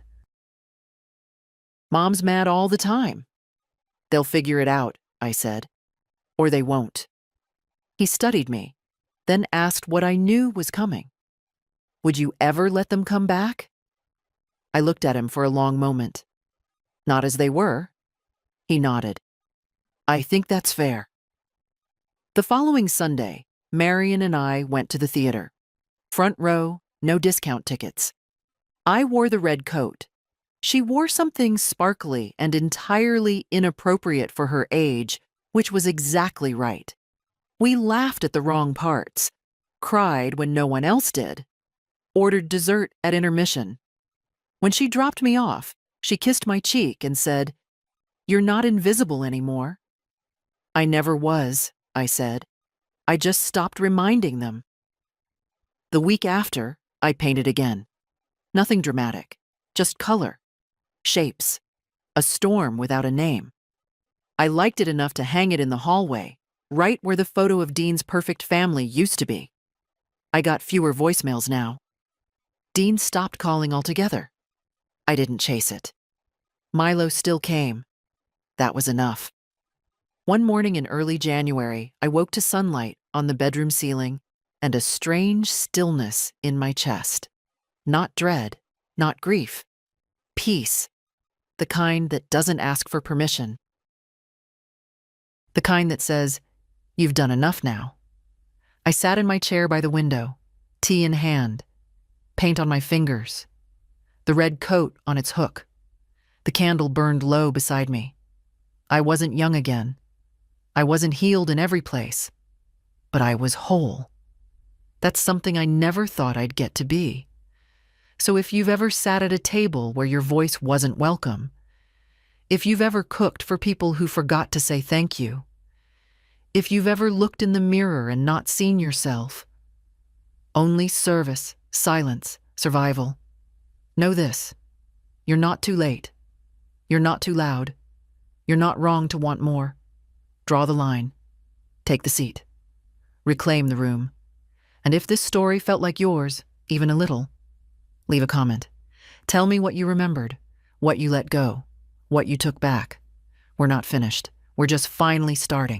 Mom's mad all the time." "They'll figure it out," I said. "Or they won't." He studied me, then asked what I knew was coming. "Would you ever let them come back?" I looked at him for a long moment. "Not as they were." He nodded. "I think that's fair." The following Sunday, Marion and I went to the theater. Front row, no discount tickets. I wore the red coat. She wore something sparkly and entirely inappropriate for her age, which was exactly right. We laughed at the wrong parts, cried when no one else did, ordered dessert at intermission. When she dropped me off, she kissed my cheek and said, "You're not invisible anymore." "I never was," I said. "I just stopped reminding them." The week after, I painted again. Nothing dramatic, just color, shapes, a storm without a name. I liked it enough to hang it in the hallway, right where the photo of Dean's perfect family used to be. I got fewer voicemails now. Dean stopped calling altogether. I didn't chase it. Milo still came. That was enough. One morning in early January, I woke to sunlight on the bedroom ceiling and a strange stillness in my chest. Not dread, not grief. Peace. The kind that doesn't ask for permission. The kind that says, "You've done enough now." I sat in my chair by the window, tea in hand, paint on my fingers, the red coat on its hook. The candle burned low beside me. I wasn't young again. I wasn't healed in every place, but I was whole. That's something I never thought I'd get to be. So if you've ever sat at a table where your voice wasn't welcome, if you've ever cooked for people who forgot to say thank you, if you've ever looked in the mirror and not seen yourself, only service, silence, survival, know this: you're not too late. You're not too loud. You're not wrong to want more. Draw the line. Take the seat. Reclaim the room. And if this story felt like yours, even a little, leave a comment. Tell me what you remembered, what you let go, what you took back. We're not finished. We're just finally starting.